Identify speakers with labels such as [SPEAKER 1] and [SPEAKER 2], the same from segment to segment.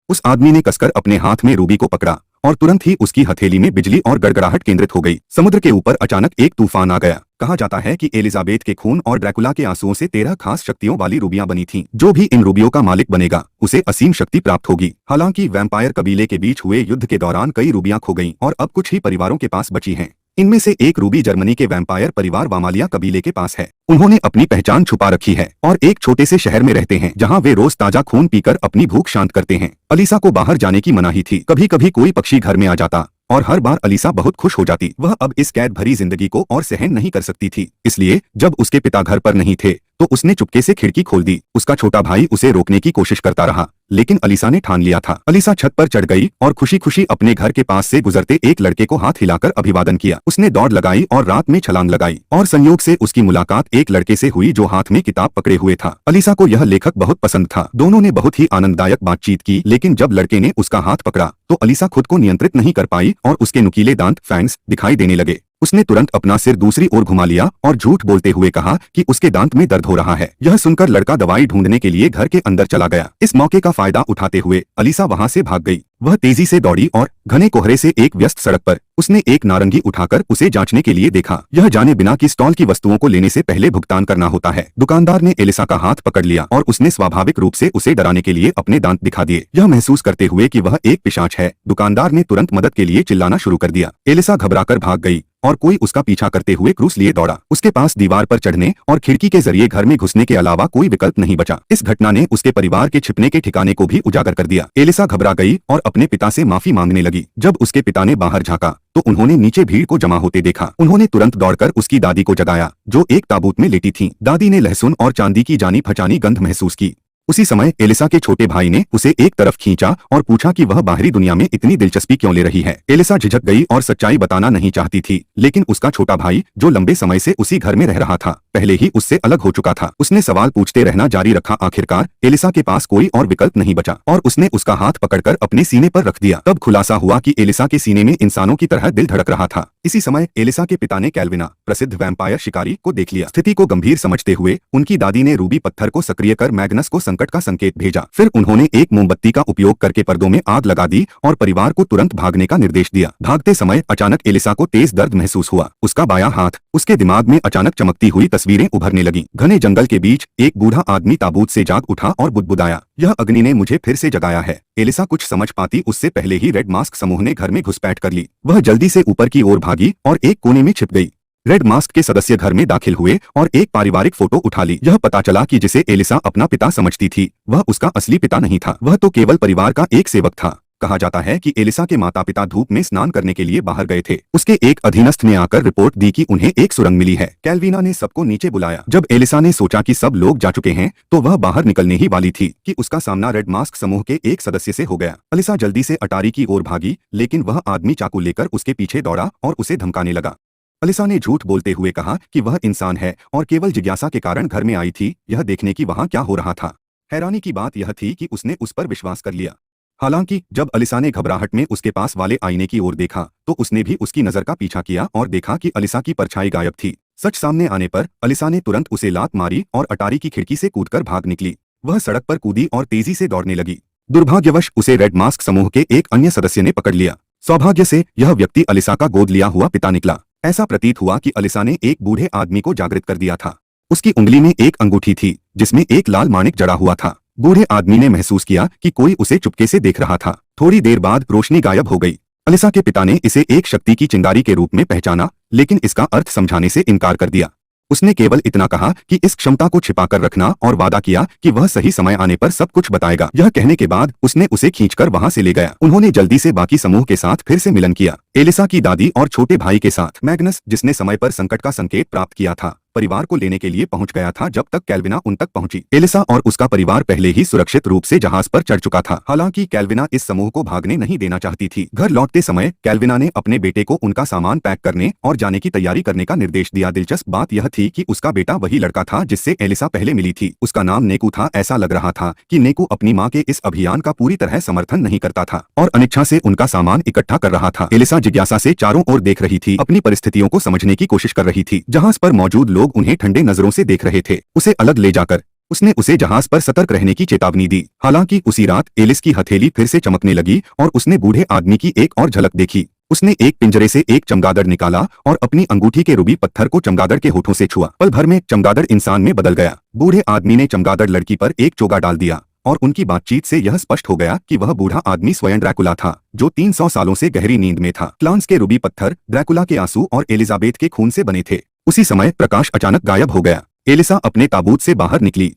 [SPEAKER 1] उस आदमी ने कसकर अपने हाथ में रूबी को पकड़ा और तुरंत ही उसकी हथेली में बिजली और गड़गड़ाहट केंद्रित हो गई। समुद्र के ऊपर अचानक एक तूफान आ गया। कहा जाता है कि एलिजाबेथ के खून और ड्रैकुला के आंसुओं से 13 खास शक्तियों वाली रूबियां बनी थीं। जो भी इन रूबियों का मालिक बनेगा उसे असीम शक्ति प्राप्त होगी। हालांकि वैम्पायर कबीले के बीच हुए युद्ध के दौरान कई रूबियां खो गईं और अब कुछ ही परिवारों के पास बची हैं। इनमें से एक रूबी जर्मनी के वैम्पायर परिवार वामालिया कबीले के पास है। उन्होंने अपनी पहचान छुपा रखी है और एक छोटे से शहर में रहते हैं जहां वे रोज ताजा खून पीकर अपनी भूख शांत करते हैं। अलीसा को बाहर जाने की मनाही थी। कभी कभी कोई पक्षी घर में आ जाता और हर बार अलीसा बहुत खुश हो जाती। वह अब इस कैद भरी जिंदगी को और सहन नहीं कर सकती थी। इसलिए जब उसके पिता घर पर नहीं थे तो उसने चुपके से खिड़की खोल दी। उसका छोटा भाई उसे रोकने की कोशिश करता रहा, लेकिन अलीसा ने ठान लिया था। अलीसा छत पर चढ़ गई और खुशी खुशी अपने घर के पास से गुजरते एक लड़के को हाथ हिलाकर अभिवादन किया। उसने दौड़ लगाई और रात में छलांग लगाई और संयोग से उसकी मुलाकात एक लड़के से हुई जो हाथ में किताब पकड़े हुए था। अलीसा को यह लेखक बहुत पसंद था। दोनों ने बहुत ही आनंददायक बातचीत की, लेकिन जब लड़के ने उसका हाथ पकड़ा तो अलीसा खुद को नियंत्रित नहीं कर पाई और उसके नुकीले दांत फैंग्स दिखाई देने लगे। उसने तुरंत अपना सिर दूसरी ओर घुमा लिया और झूठ बोलते हुए कहा कि उसके दांत में दर्द हो रहा है। यह सुनकर लड़का दवाई ढूंढने के लिए घर के अंदर चला गया। इस मौके का फायदा उठाते हुए अलीसा वहां से भाग गई। वह तेजी से दौड़ी और घने कोहरे से एक व्यस्त सड़क पर उसने एक नारंगी उठाकर उसे जांचने के लिए देखा, यह जाने बिना कि स्टॉल की वस्तुओं को लेने से पहले भुगतान करना होता है। दुकानदार ने एलिसा का हाथ पकड़ लिया और उसने स्वाभाविक रूप से उसे डराने के लिए अपने दांत दिखा दिए। यह महसूस करते हुए कि वह एक पिशाच है, दुकानदार ने तुरंत मदद के लिए चिल्लाना शुरू कर दिया। एलिसा घबराकर भाग गई और कोई उसका पीछा करते हुए क्रूस लिए दौड़ा। उसके पास दीवार पर चढ़ने और खिड़की के जरिए घर में घुसने के अलावा कोई विकल्प नहीं बचा। इस घटना ने उसके परिवार के छिपने के ठिकाने को भी उजागर कर दिया। एलिसा घबरा गई और अपने पिता से माफी मांगने लगी। जब उसके पिता ने बाहर झांका तो उन्होंने नीचे भीड़ को जमा होते देखा। उन्होंने तुरंत दौड़कर उसकी दादी को जगाया जो एक ताबूत में लेटी थीं। दादी ने लहसुन और चांदी की जानी पहचानी गंध महसूस की। उसी समय एलिसा के छोटे भाई ने उसे एक तरफ खींचा और पूछा कि वह बाहरी दुनिया में इतनी दिलचस्पी क्यों ले रही है। एलिसा झिझक गई और सच्चाई बताना नहीं चाहती थी, लेकिन उसका छोटा भाई जो लंबे समय से उसी घर में रह रहा था पहले ही उससे अलग हो चुका था। उसने सवाल पूछते रहना जारी रखा। आखिरकार एलिसा के पास कोई और विकल्प नहीं बचा और उसने उसका हाथ पकड़कर अपने सीने पर रख दिया। तब खुलासा हुआ कि एलिसा के सीने में इंसानों की तरह दिल धड़क रहा था। इसी समय एलिसा के पिता ने कैल्विना, प्रसिद्ध वैम्पायर शिकारी, को देख लिया। स्थिति को गंभीर समझते हुए उनकी दादी ने रूबी पत्थर को सक्रिय कर मैग्नस को संकट का संकेत भेजा। फिर उन्होंने एक मोमबत्ती का उपयोग करके पर्दों में आग लगा दी और परिवार को तुरंत भागने का निर्देश दिया। भागते समय अचानक एलिसा को तेज दर्द महसूस हुआ। उसका बायां हाथ, उसके दिमाग में अचानक चमकती हुई तस्वीरें उभरने लगी। घने जंगल के बीच एक बूढ़ा आदमी ताबूत से जाग उठा और बुदबुदाया, यह अग्नि ने मुझे फिर से जगाया है। एलिसा कुछ समझ पाती उससे पहले ही रेड मास्क समूह ने घर में घुसपैठ कर ली। वह जल्दी से ऊपर की ओर भागी और एक कोने में छिप गई। रेड मास्क के सदस्य घर में दाखिल हुए और एक पारिवारिक फोटो उठा ली। यह पता चला कि जिसे एलिसा अपना पिता समझती थी वह उसका असली पिता नहीं था, वह तो केवल परिवार का एक सेवक था। कहा जाता है कि एलिसा के माता पिता धूप में स्नान करने के लिए बाहर गए थे। उसके एक अधीनस्थ ने आकर रिपोर्ट दी कि उन्हें एक सुरंग मिली है। कैल्विना ने सबको नीचे बुलाया। जब एलिसा ने सोचा कि सब लोग जा चुके हैं तो वह बाहर निकलने ही वाली थी कि उसका सामना रेड मास्क समूह के एक सदस्य से हो गया। एलिसा जल्दी से अटारी की ओर भागी, लेकिन वह आदमी चाकू लेकर उसके पीछे दौड़ा और उसे धमकाने लगा। एलिसा ने झूठ बोलते हुए कहा कि वह इंसान है और केवल जिज्ञासा के कारण घर में आई थी, यह देखने की वहां क्या हो रहा था। हैरानी की बात यह थी कि उसने उस पर विश्वास कर लिया। हालांकि जब एलिसा ने घबराहट में उसके पास वाले आईने की ओर देखा तो उसने भी उसकी नजर का पीछा किया और देखा कि एलिसा की परछाई गायब थी। सच सामने आने पर एलिसा ने तुरंत उसे लात मारी और अटारी की खिड़की से कूदकर भाग निकली। वह सड़क पर कूदी और तेजी से दौड़ने लगी। दुर्भाग्यवश उसे रेड मास्क समूह के एक अन्य सदस्य ने पकड़ लिया। सौभाग्य से यह व्यक्ति एलिसा का गोद लिया हुआ पिता निकला। ऐसा प्रतीत हुआ कि एलिसा ने एक बूढ़े आदमी को जागृत कर दिया था। उसकी उंगली में एक अंगूठी थी जिसमें एक लाल माणिक जड़ा हुआ था। बूढ़े आदमी ने महसूस किया कि कोई उसे चुपके से देख रहा था। थोड़ी देर बाद रोशनी गायब हो गई। एलिसा के पिता ने इसे एक शक्ति की चिंगारी के रूप में पहचाना, लेकिन इसका अर्थ समझाने से इनकार कर दिया। उसने केवल इतना कहा कि इस क्षमता को छिपाकर रखना और वादा किया कि वह सही समय आने पर सब कुछ बताएगा। यह कहने के बाद उसने उसे खींचकर वहां से ले गया। उन्होंने जल्दी से बाकी समूह के साथ फिर से मिलन किया। एलिसा की दादी और छोटे भाई के साथ। मैग्नस, जिसने समय पर संकट का संकेत प्राप्त किया था, परिवार को लेने के लिए पहुंच गया था जब तक कैल्विना उन तक पहुंची। एलिसा और उसका परिवार पहले ही सुरक्षित रूप से जहाज पर चढ़ चुका था। हालांकि कैल्विना इस समूह को भागने नहीं देना चाहती थी। घर लौटते समय कैल्विना ने अपने बेटे को उनका सामान पैक करने और जाने की तैयारी करने का निर्देश दिया। दिलचस्प बात यह थी कि उसका बेटा वही लड़का था जिससे एलिसा पहले मिली थी। उसका नाम नेकू था। ऐसा लग रहा था कि नेकू अपनी माँ के इस अभियान का पूरी तरह समर्थन नहीं करता था और अनिच्छा से उनका सामान इकट्ठा कर रहा था। एलिसा जिज्ञासा से चारों ओर देख रही थी, अपनी परिस्थितियों को समझने की कोशिश कर रही थी। जहाज पर मौजूद लोग उन्हें ठंडे नजरों से देख रहे थे। उसे अलग ले जाकर उसने उसे जहाज पर सतर्क रहने की चेतावनी दी। हालांकि उसी रात एलिस की हथेली फिर से चमकने लगी और उसने बूढ़े आदमी की एक और झलक देखी। उसने एक पिंजरे से एक चमगादड़ निकाला और अपनी अंगूठी के रूबी पत्थर को चमगादड़ के होठों से छुआ। पल भर में चमगादड़ इंसान में बदल गया। बूढ़े आदमी ने चमगादड़ लड़की पर एक चोगा डाल दिया और उनकी बातचीत से यह स्पष्ट हो गया कि वह बूढ़ा आदमी स्वयं ड्रैकुला था, जो 300 सालों से गहरी नींद में था। क्लांस के रूबी पत्थर ड्रैकुला के आंसू और एलिजाबेथ के खून से बने थे। उसी समय प्रकाश अचानक गायब हो गया। एलिसा अपने ताबूत से बाहर निकली,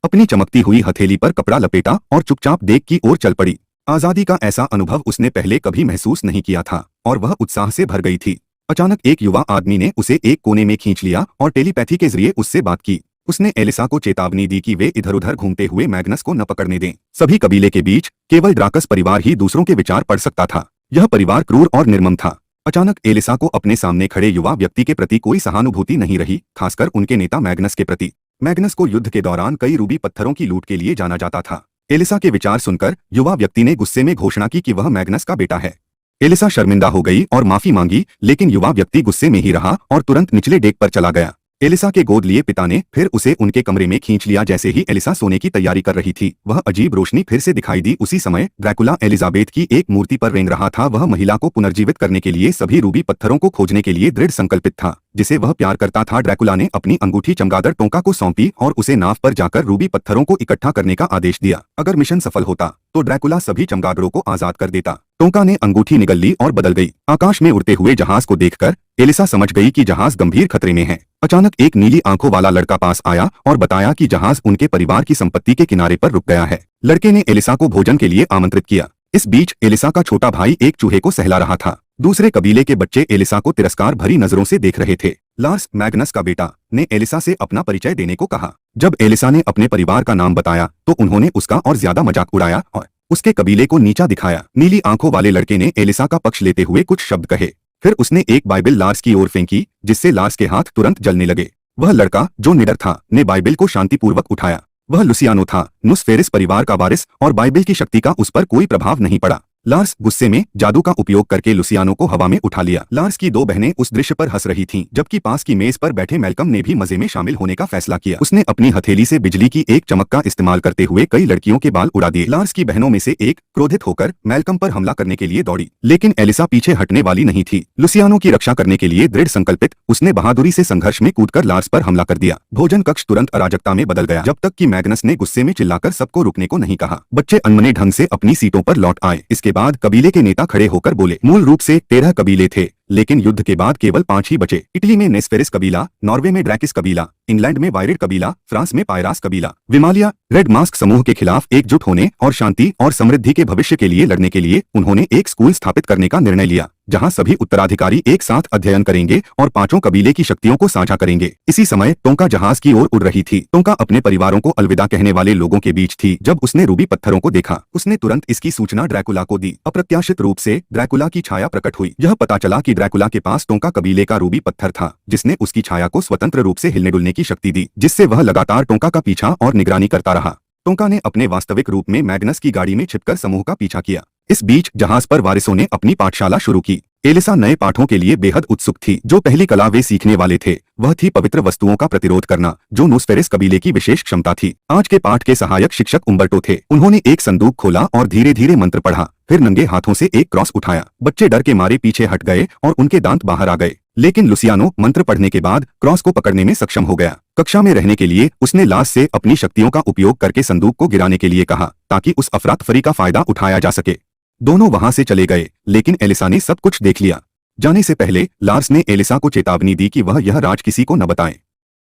[SPEAKER 1] अपनी चमकती हुई हथेली पर कपड़ा लपेटा और चुपचाप देख की ओर चल पड़ी। आजादी का ऐसा अनुभव उसने पहले कभी महसूस नहीं किया था और वह उत्साह से भर गई थी। अचानक एक युवा आदमी ने उसे एक कोने में खींच लिया और टेलीपैथी के जरिए उससे बात की। उसने एलिसा को चेतावनी दी कि वे इधर-उधर घूमते हुए मैग्नस को न पकड़ने दें। सभी कबीले के बीच केवल ड्राकस परिवार ही दूसरों के विचार पढ़ सकता था। यह परिवार क्रूर और निर्मम था। अचानक एलिसा को अपने सामने खड़े युवा व्यक्ति के प्रति कोई सहानुभूति नहीं रही, खासकर उनके नेता मैग्नस के प्रति। मैग्नस को युद्ध के दौरान कई रूबी पत्थरों की लूट के लिए जाना जाता था। एलिसा के विचार सुनकर युवा व्यक्ति ने गुस्से में घोषणा की कि वह मैग्नस का बेटा है। एलिसा शर्मिंदा हो गई और माफी मांगी, लेकिन युवा व्यक्ति गुस्से में ही रहा और तुरंत निचले डेक पर चला गया। एलिसा के गोद लिए पिता ने फिर उसे उनके कमरे में खींच लिया। जैसे ही एलिसा सोने की तैयारी कर रही थी, वह अजीब रोशनी फिर से दिखाई दी। उसी समय ड्रैकुला एलिजाबेथ की एक मूर्ति पर रेंग रहा था। वह महिला को पुनर्जीवित करने के लिए सभी रूबी पत्थरों को खोजने के लिए दृढ़ संकल्पित था, जिसे वह प्यार करता था। ड्रैकुला ने अपनी अंगूठी चमगादड़ टोंका को सौंपी और उसे नाव पर जाकर रूबी पत्थरों को इकट्ठा करने का आदेश दिया। अगर मिशन सफल होता तो ड्रैकुला सभी चमगादड़ों को आजाद कर देता। टोंका ने अंगूठी निगल ली और बदल गई। आकाश में उड़ते हुए जहाज को देखकर एलिसा समझ गई कि जहाज गंभीर खतरे में है। अचानक एक नीली आंखों वाला लड़का पास आया और बताया कि जहाज उनके परिवार की संपत्ति के किनारे पर रुक गया है। लड़के ने एलिसा को भोजन के लिए आमंत्रित किया। इस बीच एलिसा का छोटा भाई एक चूहे को सहला रहा था। दूसरे कबीले के बच्चे एलिसा को तिरस्कार भरी नजरों से देख रहे थे। लार्स, मैग्नस का बेटा, ने एलिसा से अपना परिचय देने को कहा। जब एलिसा ने अपने परिवार का नाम बताया तो उन्होंने उसका और ज्यादा मजाक उड़ाया और उसके कबीले को नीचा दिखाया। नीली आंखों वाले लड़के ने एलिसा का पक्ष लेते हुए कुछ शब्द कहे। फिर उसने एक बाइबिल लार्स की ओर फेंकी, जिससे लार्स के हाथ तुरंत जलने लगे। वह लड़का, जो निडर था, ने बाइबिल को शांतिपूर्वक उठाया। वह लुसियानो था, नुस्फेरिस परिवार का वारिस, और बाइबिल की शक्ति का उस पर कोई प्रभाव नहीं पड़ा। लार्स गुस्से में जादू का उपयोग करके लुसियानो को हवा में उठा लिया। लार्स की दो बहनें उस दृश्य पर हंस रही थीं, जबकि पास की मेज पर बैठे मैल्कम ने भी मजे में शामिल होने का फैसला किया। उसने अपनी हथेली से बिजली की एक चमक का इस्तेमाल करते हुए कई लड़कियों के बाल उड़ा दिए। लार्स की बहनों में से एक क्रोधित होकर मैल्कम पर हमला करने के लिए दौड़ी, लेकिन एलिसा पीछे हटने वाली नहीं थी। लुसियानो की रक्षा करने के लिए दृढ़ संकल्पित, उसने बहादुरी से संघर्ष में कूदकर लार्स पर हमला कर दिया। भोजन कक्ष तुरंत अराजकता में बदल गया, जब तक कि मैग्नस ने गुस्से में चिल्लाकर सबको रुकने को नहीं कहा। बच्चे अनमने ढंग से अपनी सीटों पर लौट आए। इसके बाद कबीले के नेता खड़े होकर बोले। मूल रूप से 13 कबीले थे, लेकिन युद्ध के बाद केवल 5 ही बचे। इटली में नेस्फेरिस कबीला, नॉर्वे में ड्रैकिस कबीला, इंग्लैंड में वायरिड कबीला, फ्रांस में पायरास कबीला। विमालिया रेड मास्क समूह के खिलाफ एकजुट होने और शांति और समृद्धि के भविष्य के लिए लड़ने के लिए उन्होंने एक स्कूल स्थापित करने का निर्णय लिया, जहां सभी उत्तराधिकारी एक साथ अध्ययन करेंगे और 5 कबीले की शक्तियों को साझा करेंगे। इसी समय टोंका जहाज की ओर उड़ रही थी। टोंका अपने परिवारों को अलविदा कहने वाले लोगों के बीच थी। जब उसने रूबी पत्थरों को देखा, उसने तुरंत इसकी सूचना ड्रैकुला को दी। अप्रत्याशित रूप से ड्रैकुला की छाया प्रकट हुई। यह पता चला कि ड्रैकुला के पास टोंका कबीले का रूबी पत्थर था, जिसने उसकी छाया को स्वतंत्र रूप से हिलने डुलने की शक्ति दी, जिससे वह लगातार टोंका का पीछा और निगरानी करता रहा। टोंका ने अपने वास्तविक रूप में मैग्नस की गाड़ी में छिपकर समूह का पीछा किया। इस बीच जहाज पर वारिसों ने अपनी पाठशाला शुरू की। एलिसा नए पाठों के लिए बेहद उत्सुक थी। जो पहली कला वे सीखने वाले थे वह थी पवित्र वस्तुओं का प्रतिरोध करना, जो नुस्फेरिस कबीले की विशेष क्षमता थी। आज के पाठ के सहायक शिक्षक उम्बर्टो थे। उन्होंने एक संदूक खोला और धीरे धीरे मंत्र पढ़ा, फिर नंगे हाथों से एक क्रॉस उठाया। बच्चे डर के मारे पीछे हट गए और उनके दांत बाहर आ गए, लेकिन लुसियानो मंत्र पढ़ने के बाद क्रॉस को पकड़ने में सक्षम हो गया। कक्षा में रहने के लिए उसने लाश से अपनी शक्तियों का उपयोग करके संदूक को गिराने के लिए कहा, ताकि उस अफरा-तफरी का फायदा उठाया जा सके। दोनों वहां से चले गए, लेकिन एलिसा ने सब कुछ देख लिया। जाने से पहले लार्स ने एलिसा को चेतावनी दी कि वह यह राज किसी को न बताए।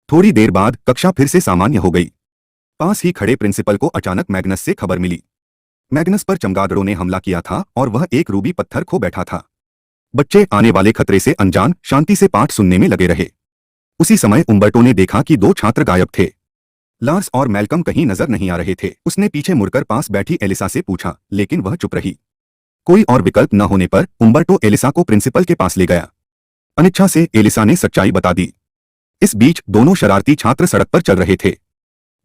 [SPEAKER 1] थोड़ी देर बाद कक्षा फिर से सामान्य हो गई। पास ही खड़े प्रिंसिपल को अचानक मैग्नस से खबर मिली। मैग्नस पर चमगादड़ों ने हमला किया था और वह एक रूबी पत्थर खो बैठा था। बच्चे आने वाले खतरे से अनजान शांति से पाठ सुनने में लगे रहे। उसी समय उम्बर्टो ने देखा कि 2 छात्र गायब थे। लार्स और मैल्कम कहीं नजर नहीं आ रहे थे। उसने पीछे मुड़कर पास बैठी एलिसा से पूछा, लेकिन वह चुप रही। कोई और विकल्प न होने पर उम्बर्टो एलिसा को प्रिंसिपल के पास ले गया। अनिच्छा से एलिसा ने सच्चाई बता दी। इस बीच दोनों शरारती छात्र सड़क पर चल रहे थे।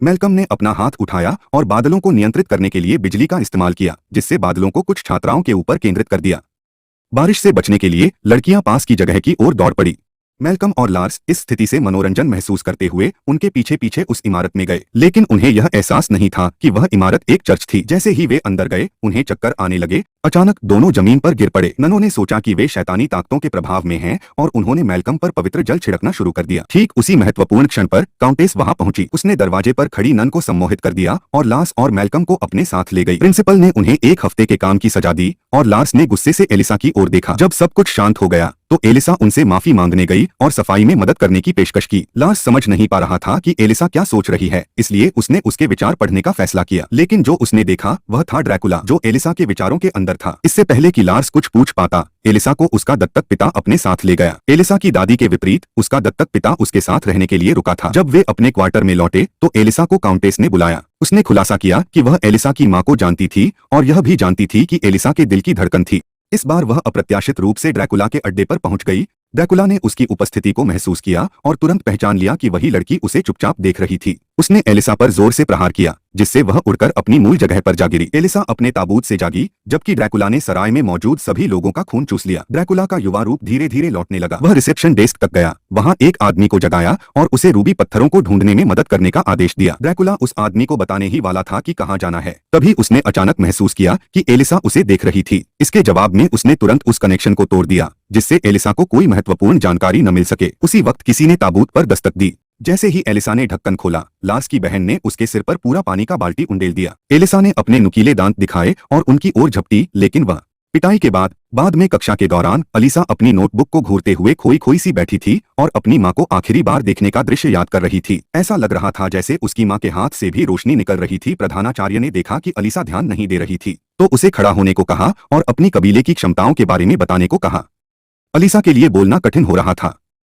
[SPEAKER 1] मैल्कम ने अपना हाथ उठाया और बादलों को नियंत्रित करने के लिए बिजली का इस्तेमाल किया, जिससे बादलों को कुछ छात्राओं के ऊपर केंद्रित कर दिया। बारिश से बचने के लिए लड़कियां पास की जगह की ओर दौड़ पड़ी। मैल्कम और लार्स इस स्थिति से मनोरंजन महसूस करते हुए उनके पीछे पीछे उस इमारत में गए, लेकिन उन्हें यह एहसास नहीं था कि वह इमारत एक चर्च थी। जैसे ही वे अंदर गए उन्हें चक्कर आने लगे। अचानक दोनों जमीन पर गिर पड़े। ननों ने सोचा कि वे शैतानी ताकतों के प्रभाव में हैं और उन्होंने मैल्कम पर पवित्र जल छिड़कना शुरू कर दिया। ठीक उसी महत्वपूर्ण क्षण पर काउंटेस वहां पहुंची। उसने दरवाजे पर खड़ी नन को सम्मोहित कर दिया और लार्स और मैल्कम को अपने साथ ले गई। प्रिंसिपल ने उन्हें 1 हफ्ते के काम की सजा दी और लार्स ने गुस्से से एलिसा की ओर देखा। जब सब कुछ शांत हो गया तो एलिसा उनसे माफी मांगने गई और सफाई में मदद करने की पेशकश की। लार्स समझ नहीं पा रहा था कि एलिसा क्या सोच रही है, इसलिए उसने उसके विचार पढ़ने का फैसला किया। लेकिन जो उसने देखा वह था ड्रैकुला, जो एलिसा के विचारों के अंदर था। इससे पहले कि लार्स कुछ पूछ पाता, एलिसा को उसका दत्तक पिता अपने साथ ले गया। एलिसा की दादी के विपरीत उसका दत्तक पिता उसके साथ रहने के लिए रुका था। जब वे अपने क्वार्टर में लौटे तो एलिसा को काउंटेस ने बुलाया। उसने खुलासा किया कि वह एलिसा की मां को जानती थी और यह भी जानती थी कि एलिसा के दिल की धड़कन थी। इस बार वह अप्रत्याशित रूप से ड्रैकुला के अड्डे पर पहुंच गई। ड्रैकुला ने उसकी उपस्थिति को महसूस किया और तुरंत पहचान लिया कि वही लड़की उसे चुपचाप देख रही थी। उसने एलिसा पर जोर से प्रहार किया, जिससे वह उड़कर अपनी मूल जगह पर जा गिरी। एलिसा अपने ताबूत से जागी, जबकि ड्रैकुला ने सराय में मौजूद सभी लोगों का खून चूस लिया। ड्रैकुला का युवा रूप धीरे धीरे लौटने लगा। वह रिसेप्शन डेस्क तक गया, वहां एक आदमी को जगाया और उसे रूबी पत्थरों को ढूंढने में मदद करने का आदेश दिया। ड्रैकुला उस आदमी को बताने ही वाला था कि कहां जाना है, तभी उसने अचानक महसूस किया कि एलिसा उसे देख रही थी। इसके जवाब में उसने तुरंत उस कनेक्शन को तोड़ दिया, जिससे एलिसा को कोई महत्वपूर्ण जानकारी न मिल सके। उसी वक्त किसी ने ताबूत पर दस्तक दी। जैसे ही एलिसा ने ढक्कन खोला, लार्स की बहन ने उसके सिर पर पूरा पानी का बाल्टी उंडेल दिया। एलिसा ने अपने नुकीले दांत दिखाए और उनकी ओर झपटी, लेकिन वह पिटाई के बाद में कक्षा के दौरान अलीसा अपनी नोटबुक को घूरते हुए खोई खोई सी बैठी थी और अपनी मां को आखिरी बार देखने का दृश्य याद कर रही थी। ऐसा लग रहा था जैसे उसकी मां के हाथ से भी रोशनी निकल रही थी। प्रधानाचार्य ने देखा कि अलीसा ध्यान नहीं दे रही थी तो उसे खड़ा होने को कहा और अपनी कबीले की क्षमताओं के बारे में बताने को कहा। अलीसा के लिए बोलना कठिन हो रहा था।